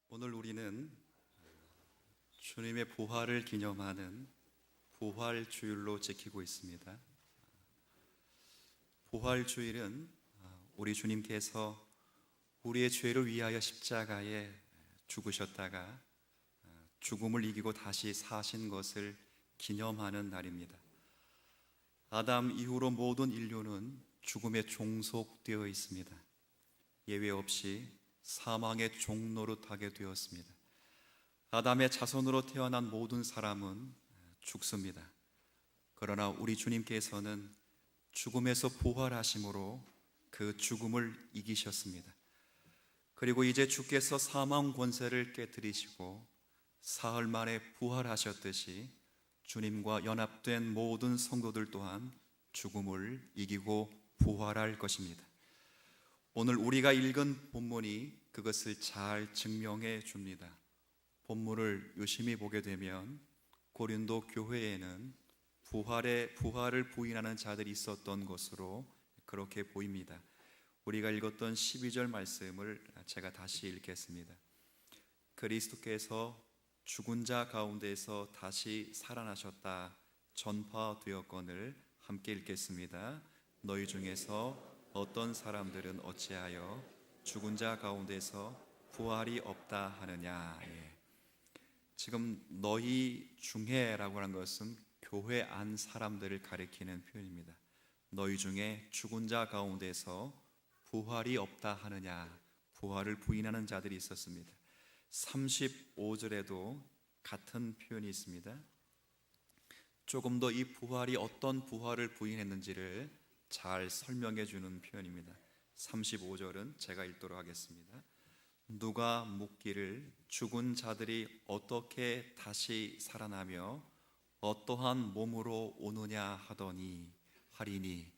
오늘 우리는 주님의 부활을 기념하는 부활주일로 지키고 있습니다. 부활주일은 우리 주님께서 우리의 죄를 위하여 십자가에 죽으셨다가 죽음을 이기고 다시 사신 것을 기념하는 날입니다. 아담 이후로 모든 인류는 죽음에 종속되어 있습니다. 예외 없이 사망의 종노릇하게 되었습니다. 아담의 자손으로 태어난 모든 사람은 죽습니다. 그러나 우리 주님께서는 죽음에서 부활하심으로 그 죽음을 이기셨습니다. 그리고 이제 주께서 사망 권세를 깨뜨리시고 사흘 만에 부활하셨듯이 주님과 연합된 모든 성도들 또한 죽음을 이기고 부활할 것입니다. 오늘 우리가 읽은 본문이 그것을 잘 증명해 줍니다. 본문을 유심히 보게 되면 고린도 교회에는 부활을 부인하는 자들이 있었던 것으로 그렇게 보입니다. 우리가 읽었던 12절 말씀을 제가 다시 읽겠습니다. 그리스도께서 죽은 자 가운데서 다시 살아나셨다 전파되었거늘 함께 읽겠습니다. 너희 중에서 어떤 사람들은 어찌하여 죽은 자 가운데서 부활이 없다 하느냐. 지금 너희 중에라고 하는 것은 교회 안 사람들을 가리키는 표현입니다. 너희 중에 죽은 자 가운데서 부활이 없다 하느냐. 부활을 부인하는 자들이 있었습니다. 35절에도 같은 표현이 있습니다. 조금 더 이 부활이 어떤 부활을 부인했는지를 잘 설명해 주는 표현입니다. 35절은 제가 읽도록 하겠습니다. 누가 묻기를 죽은 자들이 어떻게 다시 살아나며 어떠한 몸으로 오느냐 하리니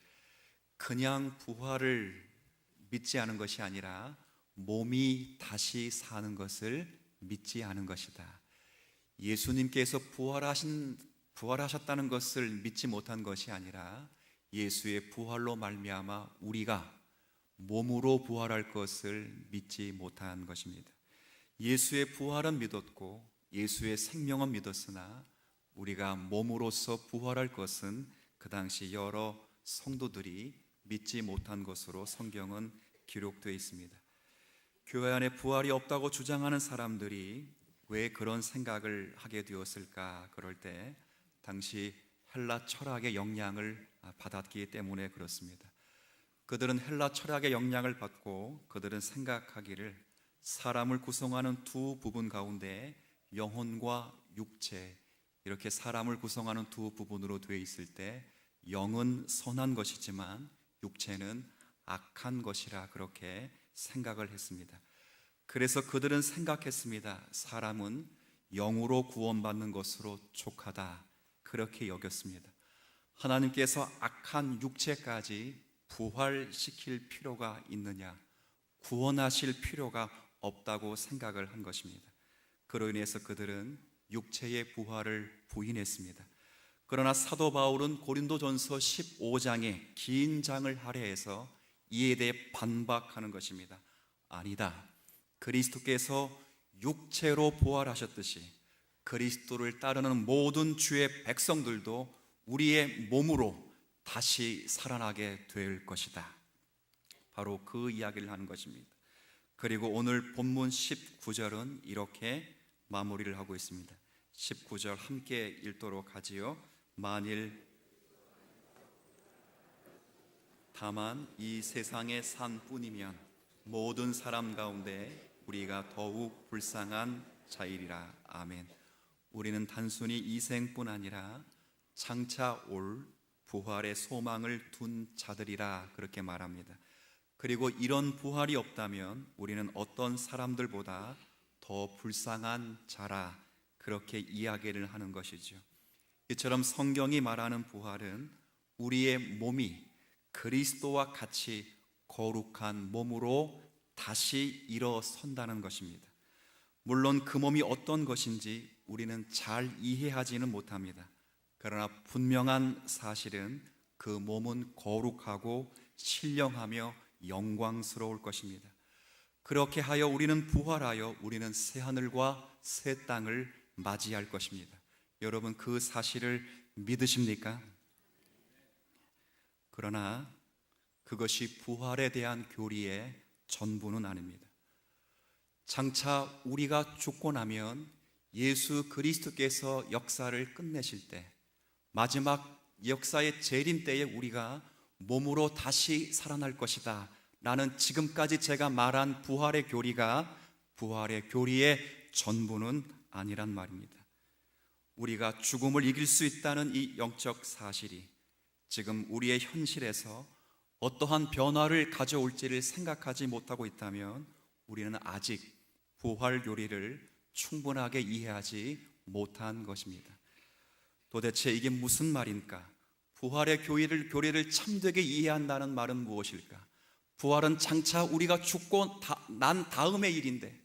그냥 부활을 믿지 않은 것이 아니라 몸이 다시 사는 것을 믿지 않은 것이다. 예수님께서 부활하셨다는 것을 믿지 못한 것이 아니라 예수의 부활로 말미암아 우리가 몸으로 부활할 것을 믿지 못한 것입니다. 예수의 부활은 믿었고 예수의 생명은 믿었으나 우리가 몸으로서 부활할 것은 그 당시 여러 성도들이 믿지 못한 것으로 성경은 기록되어 있습니다. 교회 안에 부활이 없다고 주장하는 사람들이 왜 그런 생각을 하게 되었을까? 그럴 때 당시 헬라 철학의 영향을 받았기 때문에 그렇습니다. 그들은 헬라 철학의 영향을 받고 그들은 생각하기를 사람을 구성하는 두 부분 가운데 영혼과 육체, 이렇게 사람을 구성하는 두 부분으로 되어 있을 때 영은 선한 것이지만 육체는 악한 것이라 그렇게 생각을 했습니다. 그래서 그들은 생각했습니다. 사람은 영으로 구원받는 것으로 족하다, 그렇게 여겼습니다. 하나님께서 악한 육체까지 부활시킬 필요가 있느냐, 구원하실 필요가 없다고 생각을 한 것입니다. 그로 인해서 그들은 육체의 부활을 부인했습니다. 그러나 사도 바울은 고린도전서 15장에 긴 장을 할애해서 이에 대해 반박하는 것입니다. 아니다. 그리스도께서 육체로 부활하셨듯이 그리스도를 따르는 모든 주의 백성들도 우리의 몸으로 다시 살아나게 될 것이다. 바로 그 이야기를 하는 것입니다. 그리고 오늘 본문 19절은 이렇게 마무리를 하고 있습니다. 19절 함께 읽도록 하지요. 만일 다만 이 세상의 산뿐이면 모든 사람 가운데 우리가 더욱 불쌍한 자이리라. 아멘. 우리는 단순히 이 생뿐 아니라 장차 올 부활의 소망을 둔 자들이라 그렇게 말합니다. 그리고 이런 부활이 없다면 우리는 어떤 사람들보다 더 불쌍한 자라 그렇게 이야기를 하는 것이죠. 이처럼 성경이 말하는 부활은 우리의 몸이 그리스도와 같이 거룩한 몸으로 다시 일어선다는 것입니다. 물론 그 몸이 어떤 것인지 우리는 잘 이해하지는 못합니다. 그러나 분명한 사실은 그 몸은 거룩하고 신령하며 영광스러울 것입니다. 그렇게 하여 우리는 부활하여 우리는 새 하늘과 새 땅을 맞이할 것입니다. 여러분, 그 사실을 믿으십니까? 그러나 그것이 부활에 대한 교리의 전부는 아닙니다. 장차 우리가 죽고 나면 예수 그리스도께서 역사를 끝내실 때, 마지막 역사의 재림 때에 우리가 몸으로 다시 살아날 것이다 라는 지금까지 제가 말한 부활의 교리가 부활의 교리의 전부는 아니란 말입니다. 우리가 죽음을 이길 수 있다는 이 영적 사실이 지금 우리의 현실에서 어떠한 변화를 가져올지를 생각하지 못하고 있다면 우리는 아직 부활 교리를 충분하게 이해하지 못한 것입니다. 도대체 이게 무슨 말인가? 부활의 교리를 참되게 이해한다는 말은 무엇일까? 부활은 장차 우리가 죽고 난 다음의 일인데,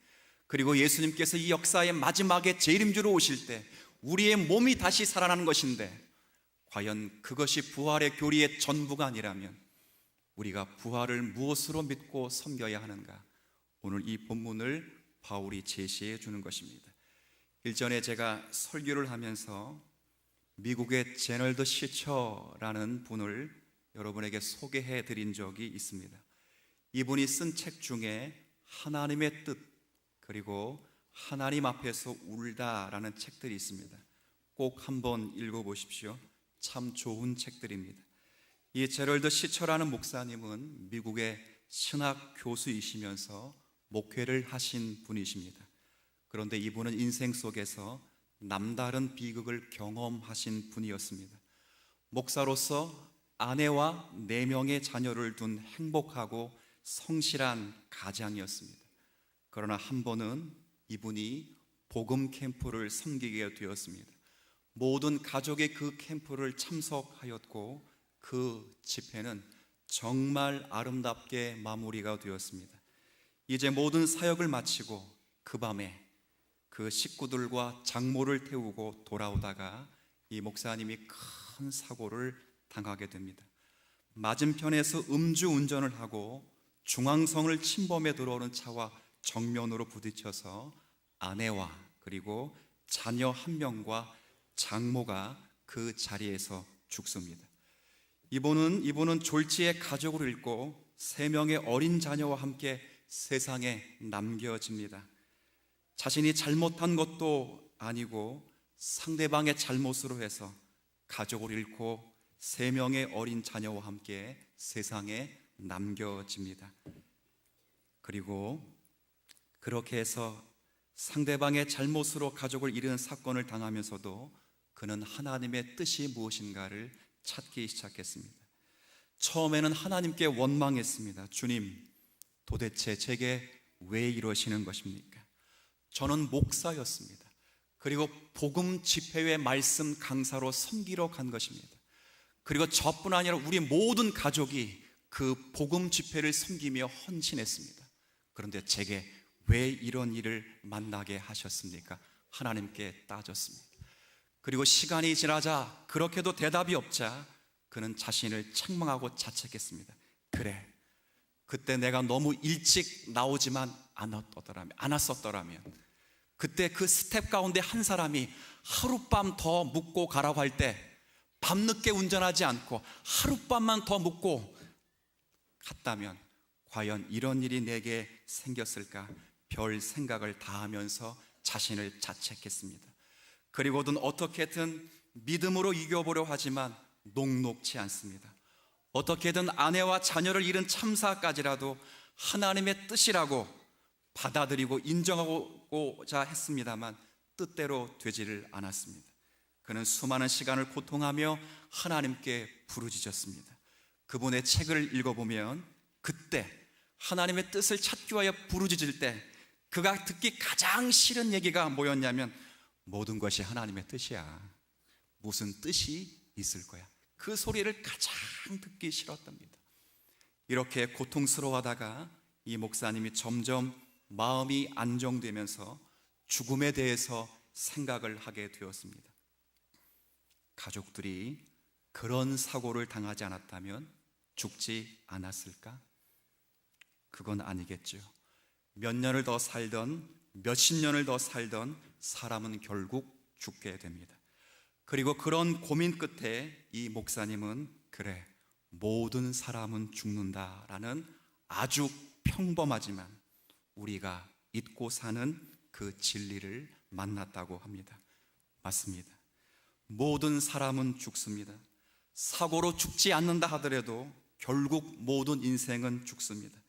그리고 예수님께서 이 역사의 마지막에 재림주로 오실 때 우리의 몸이 다시 살아나는 것인데, 과연 그것이 부활의 교리의 전부가 아니라면 우리가 부활을 무엇으로 믿고 섬겨야 하는가? 오늘 이 본문을 바울이 제시해 주는 것입니다. 일전에 제가 설교를 하면서 미국의 제널드 시처라는 분을 여러분에게 소개해 드린 적이 있습니다. 이분이 쓴 책 중에 하나님의 뜻, 그리고 하나님 앞에서 울다라는 책들이 있습니다. 꼭 한번 읽어보십시오. 참 좋은 책들입니다. 이 제럴드 시처라는 목사님은 미국의 신학 교수이시면서 목회를 하신 분이십니다. 그런데 이분은 인생 속에서 남다른 비극을 경험하신 분이었습니다. 목사로서 아내와 4명의 자녀를 둔 행복하고 성실한 가장이었습니다. 그러나 한 번은 이분이 복음 캠프를 섬기게 되었습니다. 모든 가족이 그 캠프를 참석하였고 그 집회는 정말 아름답게 마무리가 되었습니다. 이제 모든 사역을 마치고 그 밤에 그 식구들과 장모를 태우고 돌아오다가 이 목사님이 큰 사고를 당하게 됩니다. 맞은편에서 음주운전을 하고 중앙성을 침범해 들어오는 차와 정면으로 부딪혀서 아내와 그리고 자녀 1명과 장모가 그 자리에서 죽습니다. 이분은 졸지에 가족을 잃고 3명의 어린 자녀와 함께 세상에 남겨집니다. 자신이 잘못한 것도 아니고 상대방의 잘못으로 해서 가족을 잃고 3명의 어린 자녀와 함께 세상에 남겨집니다. 그리고 그렇게 해서 상대방의 잘못으로 가족을 잃은 사건을 당하면서도 그는 하나님의 뜻이 무엇인가를 찾기 시작했습니다. 처음에는 하나님께 원망했습니다. 주님, 도대체 제게 왜 이러시는 것입니까? 저는 목사였습니다. 그리고 복음 집회의 말씀 강사로 섬기러 간 것입니다. 그리고 저뿐 아니라 우리 모든 가족이 그 복음 집회를 섬기며 헌신했습니다. 그런데 제게 왜 이런 일을 만나게 하셨습니까? 하나님께 따졌습니다. 그리고 시간이 지나자 그렇게도 대답이 없자 그는 자신을 책망하고 자책했습니다. 그래, 그때 내가 너무 일찍 나오지만 않았었더라면 그때 그 스텝 가운데 한 사람이 하룻밤 더 묵고 가라고 할 때 밤늦게 운전하지 않고 하룻밤만 더 묵고 갔다면 과연 이런 일이 내게 생겼을까? 별 생각을 다 하면서 자신을 자책했습니다. 그리고는 어떻게든 믿음으로 이겨보려 하지만 녹록지 않습니다. 어떻게든 아내와 자녀를 잃은 참사까지라도 하나님의 뜻이라고 받아들이고 인정하고자 했습니다만 뜻대로 되지를 않았습니다. 그는 수많은 시간을 고통하며 하나님께 부르짖었습니다. 그분의 책을 읽어보면 그때 하나님의 뜻을 찾기 위하여 부르짖을 때 그가 듣기 가장 싫은 얘기가 뭐였냐면 모든 것이 하나님의 뜻이야. 무슨 뜻이 있을 거야. 그 소리를 가장 듣기 싫었답니다. 이렇게 고통스러워하다가 이 목사님이 점점 마음이 안정되면서 죽음에 대해서 생각을 하게 되었습니다. 가족들이 그런 사고를 당하지 않았다면 죽지 않았을까? 그건 아니겠죠. 몇 년을 더 살던 몇십 년을 더 살던 사람은 결국 죽게 됩니다. 그리고 그런 고민 끝에 이 목사님은 그래, 모든 사람은 죽는다라는 아주 평범하지만 우리가 잊고 사는 그 진리를 만났다고 합니다. 맞습니다. 모든 사람은 죽습니다. 사고로 죽지 않는다 하더라도 결국 모든 인생은 죽습니다.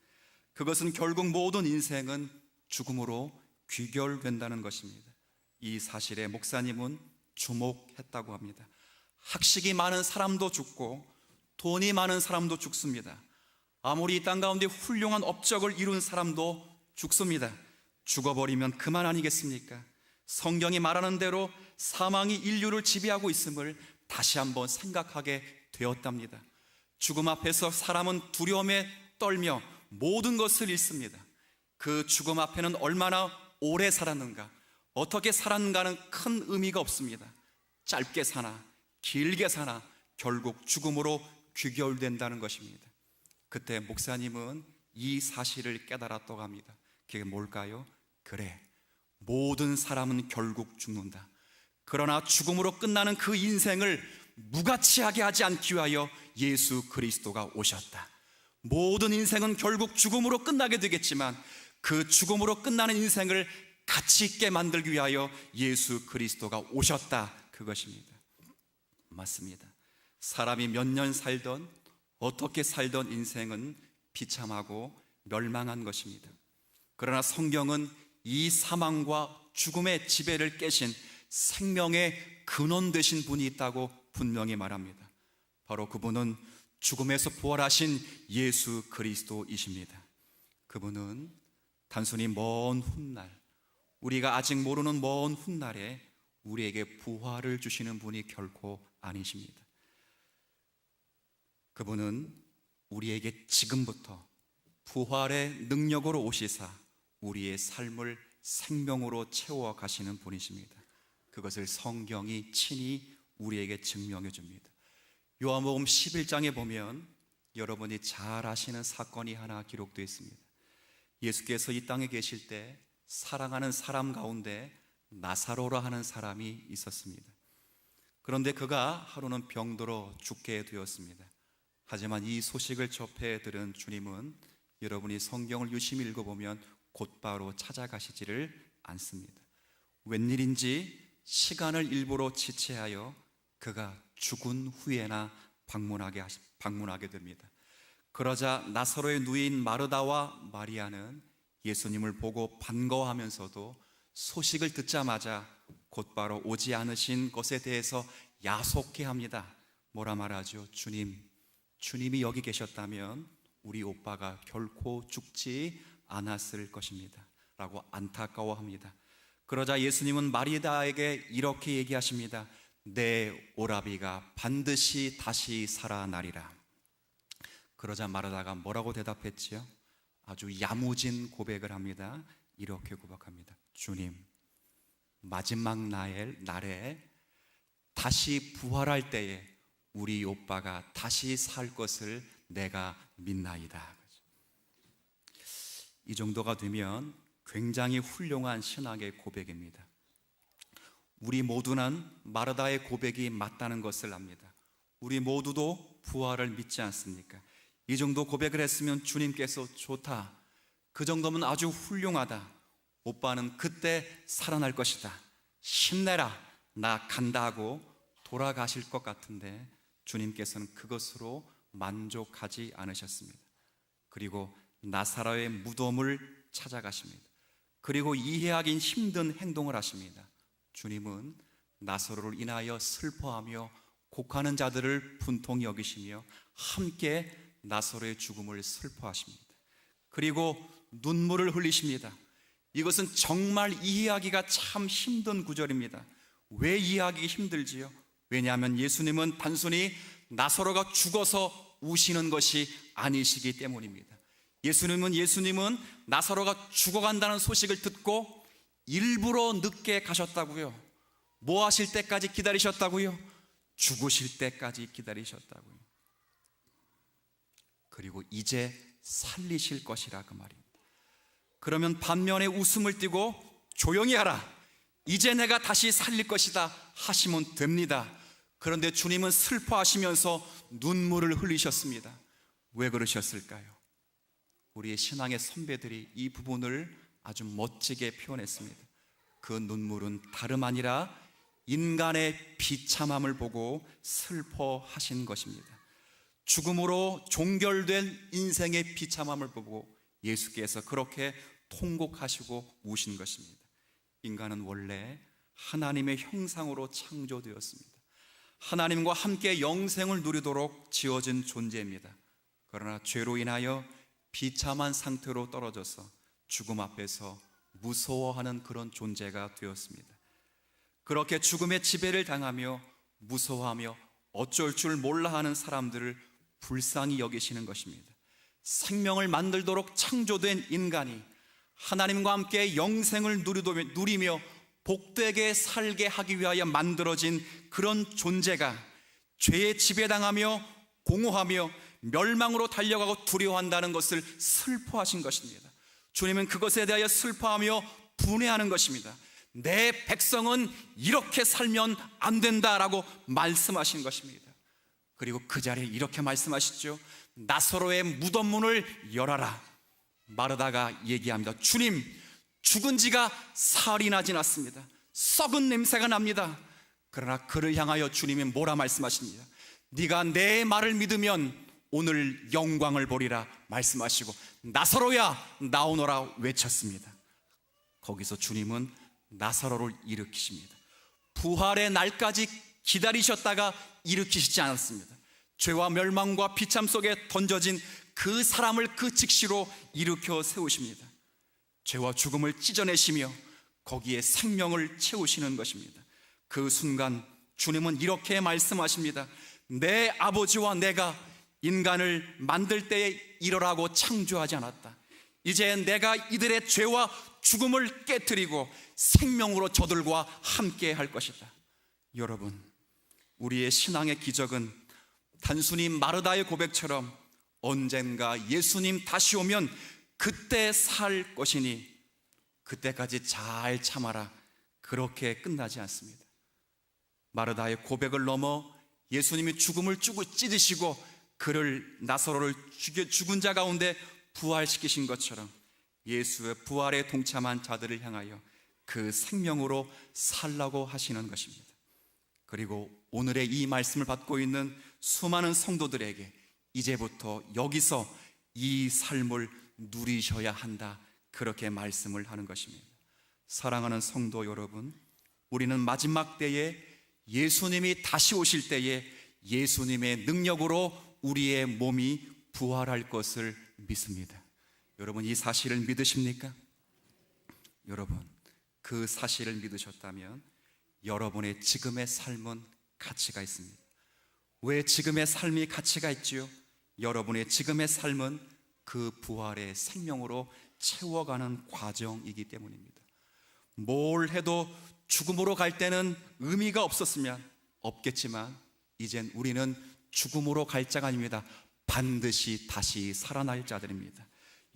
그것은 결국 모든 인생은 죽음으로 귀결된다는 것입니다. 이 사실에 목사님은 주목했다고 합니다. 학식이 많은 사람도 죽고 돈이 많은 사람도 죽습니다. 아무리 이 땅 가운데 훌륭한 업적을 이룬 사람도 죽습니다. 죽어버리면 그만 아니겠습니까? 성경이 말하는 대로 사망이 인류를 지배하고 있음을 다시 한번 생각하게 되었답니다. 죽음 앞에서 사람은 두려움에 떨며 모든 것을 잃습니다. 그 죽음 앞에는 얼마나 오래 살았는가, 어떻게 살았는가는 큰 의미가 없습니다. 짧게 사나 길게 사나 결국 죽음으로 귀결된다는 것입니다. 그때 목사님은 이 사실을 깨달았다고 합니다. 그게 뭘까요? 그래, 모든 사람은 결국 죽는다. 그러나 죽음으로 끝나는 그 인생을 무가치하게 하지 않기 위하여 예수 그리스도가 오셨다. 모든 인생은 결국 죽음으로 끝나게 되겠지만 그 죽음으로 끝나는 인생을 가치 있게 만들기 위하여 예수 그리스도가 오셨다, 그것입니다. 맞습니다. 사람이 몇 년 살던 어떻게 살던 인생은 비참하고 멸망한 것입니다. 그러나 성경은 이 사망과 죽음의 지배를 깨신 생명의 근원 되신 분이 있다고 분명히 말합니다. 바로 그분은 죽음에서 부활하신 예수 그리스도이십니다. 그분은 단순히 먼 훗날, 우리가 아직 모르는 먼 훗날에 우리에게 부활을 주시는 분이 결코 아니십니다. 그분은 우리에게 지금부터 부활의 능력으로 오시사 우리의 삶을 생명으로 채워 가시는 분이십니다. 그것을 성경이 친히 우리에게 증명해 줍니다. 요한복음 11장에 보면 여러분이 잘 아시는 사건이 하나 기록되어 있습니다. 예수께서 이 땅에 계실 때 사랑하는 사람 가운데 나사로라 하는 사람이 있었습니다. 그런데 그가 하루는 병들어 죽게 되었습니다. 하지만 이 소식을 접해 들은 주님은 여러분이 성경을 유심히 읽어보면 곧바로 찾아가시지를 않습니다. 웬일인지 시간을 일부러 지체하여 그가 죽은 후에나 방문하게 됩니다. 그러자 나사로의 누이인 마르다와 마리아는 예수님을 보고 반가워하면서도 소식을 듣자마자 곧바로 오지 않으신 것에 대해서 야속해 합니다. 뭐라 말하죠? 주님이 여기 계셨다면 우리 오빠가 결코 죽지 않았을 것입니다 라고 안타까워합니다. 그러자 예수님은 마리다에게 이렇게 얘기하십니다. 내 오라비가 반드시 다시 살아나리라. 그러자 마르다가 뭐라고 대답했지요? 아주 야무진 고백을 합니다. 이렇게 고백합니다. 주님, 마지막 날에 다시 부활할 때에 우리 오빠가 다시 살 것을 내가 믿나이다. 이 정도가 되면 굉장히 훌륭한 신학의 고백입니다. 우리 모두는 마르다의 고백이 맞다는 것을 압니다. 우리 모두도 부활을 믿지 않습니까? 이 정도 고백을 했으면 주님께서 좋다, 그 정도면 아주 훌륭하다, 오빠는 그때 살아날 것이다, 힘내라, 나 간다 하고 돌아가실 것 같은데 주님께서는 그것으로 만족하지 않으셨습니다. 그리고 나사로의 무덤을 찾아가십니다. 그리고 이해하기 힘든 행동을 하십니다. 주님은 나사로를 인하여 슬퍼하며 곡하는 자들을 분통히 여기시며 함께 나사로의 죽음을 슬퍼하십니다. 그리고 눈물을 흘리십니다. 이것은 정말 이해하기가 참 힘든 구절입니다. 왜 이해하기 힘들지요? 왜냐하면 예수님은 단순히 나사로가 죽어서 우시는 것이 아니시기 때문입니다. 예수님은 나사로가 죽어간다는 소식을 듣고 일부러 늦게 가셨다고요. 뭐 하실 때까지 기다리셨다고요? 죽으실 때까지 기다리셨다고요. 그리고 이제 살리실 것이라 그 말입니다. 그러면 반면에 웃음을 띠고 조용히 하라, 이제 내가 다시 살릴 것이다 하시면 됩니다. 그런데 주님은 슬퍼하시면서 눈물을 흘리셨습니다. 왜 그러셨을까요? 우리의 신앙의 선배들이 이 부분을 아주 멋지게 표현했습니다. 그 눈물은 다름 아니라 인간의 비참함을 보고 슬퍼하신 것입니다. 죽음으로 종결된 인생의 비참함을 보고 예수께서 그렇게 통곡하시고 우신 것입니다. 인간은 원래 하나님의 형상으로 창조되었습니다. 하나님과 함께 영생을 누리도록 지어진 존재입니다. 그러나 죄로 인하여 비참한 상태로 떨어져서 죽음 앞에서 무서워하는 그런 존재가 되었습니다. 그렇게 죽음의 지배를 당하며 무서워하며 어쩔 줄 몰라 하는 사람들을 불쌍히 여기시는 것입니다. 생명을 만들도록 창조된 인간이 하나님과 함께 영생을 누리며 복되게 살게 하기 위하여 만들어진 그런 존재가 죄의 지배당하며 공허하며 멸망으로 달려가고 두려워한다는 것을 슬퍼하신 것입니다. 주님은 그것에 대하여 슬퍼하며 분해하는 것입니다. 내 백성은 이렇게 살면 안 된다라고 말씀하신 것입니다. 그리고 그 자리에 이렇게 말씀하시죠. 나사로의 무덤 문을 열어라. 마르다가 얘기합니다. 주님, 죽은 지가 사흘이나 지났습니다. 썩은 냄새가 납니다. 그러나 그를 향하여 주님이 뭐라 말씀하십니다. 네가 내 말을 믿으면 오늘 영광을 보리라 말씀하시고 나사로야 나오너라 외쳤습니다. 거기서 주님은 나사로를 일으키십니다. 부활의 날까지 기다리셨다가 일으키시지 않았습니다. 죄와 멸망과 비참 속에 던져진 그 사람을 그 즉시로 일으켜 세우십니다. 죄와 죽음을 찢어내시며 거기에 생명을 채우시는 것입니다. 그 순간 주님은 이렇게 말씀하십니다. 내 아버지와 내가 인간을 만들 때에 이러라고 창조하지 않았다. 이제 내가 이들의 죄와 죽음을 깨트리고 생명으로 저들과 함께 할 것이다. 여러분, 우리의 신앙의 기적은 단순히 마르다의 고백처럼 언젠가 예수님 다시 오면 그때 살 것이니 그때까지 잘 참아라, 그렇게 끝나지 않습니다. 마르다의 고백을 넘어 예수님이 죽음을 찢으시고 그를 나사로를 죽은 자 가운데 부활시키신 것처럼 예수의 부활에 동참한 자들을 향하여 그 생명으로 살라고 하시는 것입니다. 그리고 오늘의 이 말씀을 받고 있는 수많은 성도들에게 이제부터 여기서 이 삶을 누리셔야 한다, 그렇게 말씀을 하는 것입니다. 사랑하는 성도 여러분, 우리는 마지막 때에 예수님이 다시 오실 때에 예수님의 능력으로 우리의 몸이 부활할 것을 믿습니다. 여러분, 이 사실을 믿으십니까? 여러분, 그 사실을 믿으셨다면 여러분의 지금의 삶은 가치가 있습니다. 왜 지금의 삶이 가치가 있지요? 여러분의 지금의 삶은 그 부활의 생명으로 채워가는 과정이기 때문입니다. 뭘 해도 죽음으로 갈 때는 의미가 없겠지만 이젠 우리는 죽음으로 갈 자가 아닙니다. 반드시 다시 살아날 자들입니다.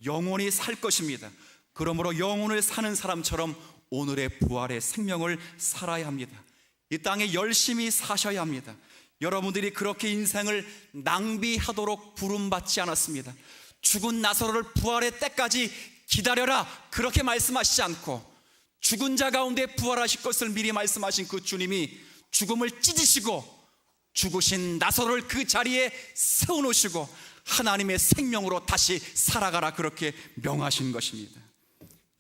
영원히 살 것입니다. 그러므로 영혼을 사는 사람처럼 오늘의 부활의 생명을 살아야 합니다. 이 땅에 열심히 사셔야 합니다. 여러분들이 그렇게 인생을 낭비하도록 부름받지 않았습니다. 죽은 나사로를 부활의 때까지 기다려라, 그렇게 말씀하시지 않고 죽은 자 가운데 부활하실 것을 미리 말씀하신 그 주님이 죽음을 찢으시고 죽으신 나사로를 그 자리에 세워놓으시고 하나님의 생명으로 다시 살아가라, 그렇게 명하신 것입니다.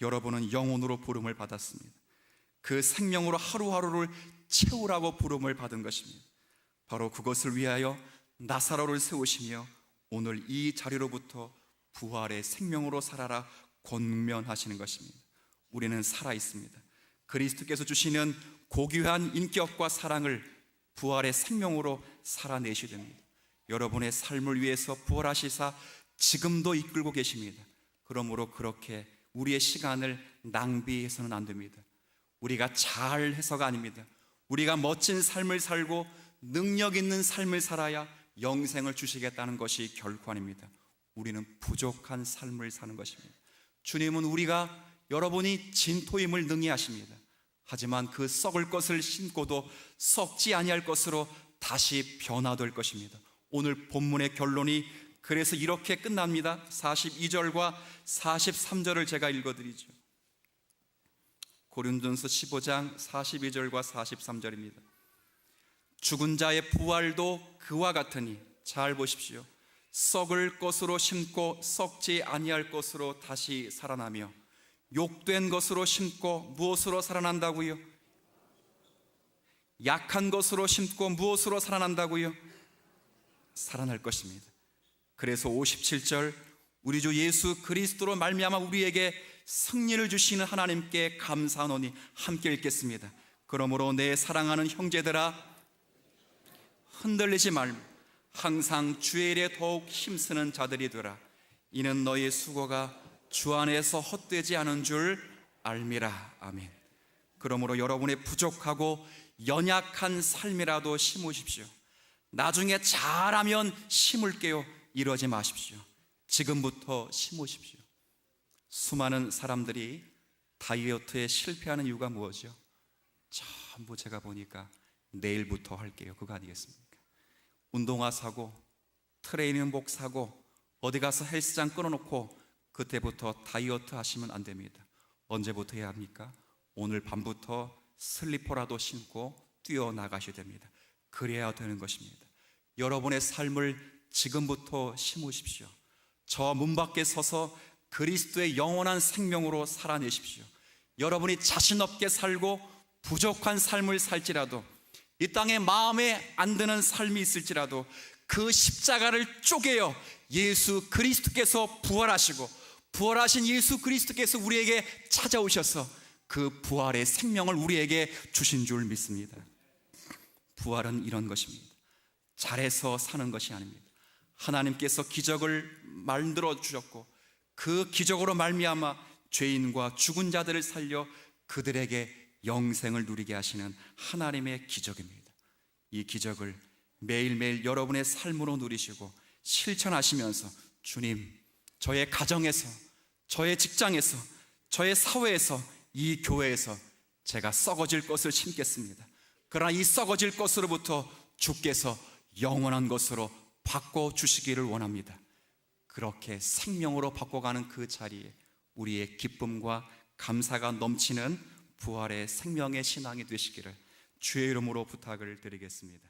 여러분은 영혼으로 부름을 받았습니다. 그 생명으로 하루하루를 채우라고 부름을 받은 것입니다. 바로 그것을 위하여 나사로를 세우시며 오늘 이 자리로부터 부활의 생명으로 살아라 권면하시는 것입니다. 우리는 살아 있습니다. 그리스도께서 주시는 고귀한 인격과 사랑을 부활의 생명으로 살아내셔야 됩니다. 여러분의 삶을 위해서 부활하시사 지금도 이끌고 계십니다. 그러므로 그렇게 우리의 시간을 낭비해서는 안 됩니다. 우리가 잘해서가 아닙니다. 우리가 멋진 삶을 살고 능력 있는 삶을 살아야 영생을 주시겠다는 것이 결코 아닙니다. 우리는 부족한 삶을 사는 것입니다. 주님은 여러분이 진토임을 능히 아십니다. 하지만 그 썩을 것을 심고도 썩지 아니할 것으로 다시 변화될 것입니다. 오늘 본문의 결론이 그래서 이렇게 끝납니다. 42절과 43절을 제가 읽어드리죠. 고린도전서 15장 42절과 43절입니다. 죽은 자의 부활도 그와 같으니, 잘 보십시오. 썩을 것으로 심고 썩지 아니할 것으로 다시 살아나며, 욕된 것으로 심고 무엇으로 살아난다고요? 약한 것으로 심고 무엇으로 살아난다고요? 살아날 것입니다. 그래서 57절, 우리 주 예수 그리스도로 말미암아 우리에게 승리를 주시는 하나님께 감사하노니, 함께 읽겠습니다. 그러므로 내 사랑하는 형제들아, 흔들리지 말고 항상 주의 일에 더욱 힘쓰는 자들이 되라. 이는 너의 수고가 주 안에서 헛되지 않은 줄 알미라. 아멘. 그러므로 여러분의 부족하고 연약한 삶이라도 심으십시오. 나중에 잘하면 심을게요, 이러지 마십시오. 지금부터 심으십시오. 수많은 사람들이 다이어트에 실패하는 이유가 무엇이죠? 전부 제가 보니까 내일부터 할게요, 그거 아니겠습니까? 운동화 사고, 트레이닝복 사고, 어디 가서 헬스장 끊어놓고 그때부터 다이어트 하시면 안 됩니다. 언제부터 해야 합니까? 오늘 밤부터 슬리퍼라도 신고 뛰어나가셔야 됩니다. 그래야 되는 것입니다. 여러분의 삶을 지금부터 심으십시오. 저 문 밖에 서서 그리스도의 영원한 생명으로 살아내십시오. 여러분이 자신 없게 살고 부족한 삶을 살지라도, 이 땅에 마음에 안 드는 삶이 있을지라도 그 십자가를 쪼개어 예수 그리스도께서 부활하시고, 부활하신 예수 그리스도께서 우리에게 찾아오셔서 그 부활의 생명을 우리에게 주신 줄 믿습니다. 부활은 이런 것입니다. 잘해서 사는 것이 아닙니다. 하나님께서 기적을 만들어 주셨고, 그 기적으로 말미암아 죄인과 죽은 자들을 살려 그들에게 영생을 누리게 하시는 하나님의 기적입니다. 이 기적을 매일매일 여러분의 삶으로 누리시고 실천하시면서, 주님, 저의 가정에서, 저의 직장에서, 저의 사회에서, 이 교회에서 제가 썩어질 것을 심겠습니다. 그러나 이 썩어질 것으로부터 주께서 영원한 것으로 바꿔주시기를 원합니다. 그렇게 생명으로 바꿔가는 그 자리에 우리의 기쁨과 감사가 넘치는 부활의 생명의 신앙이 되시기를 주의 이름으로 부탁을 드리겠습니다.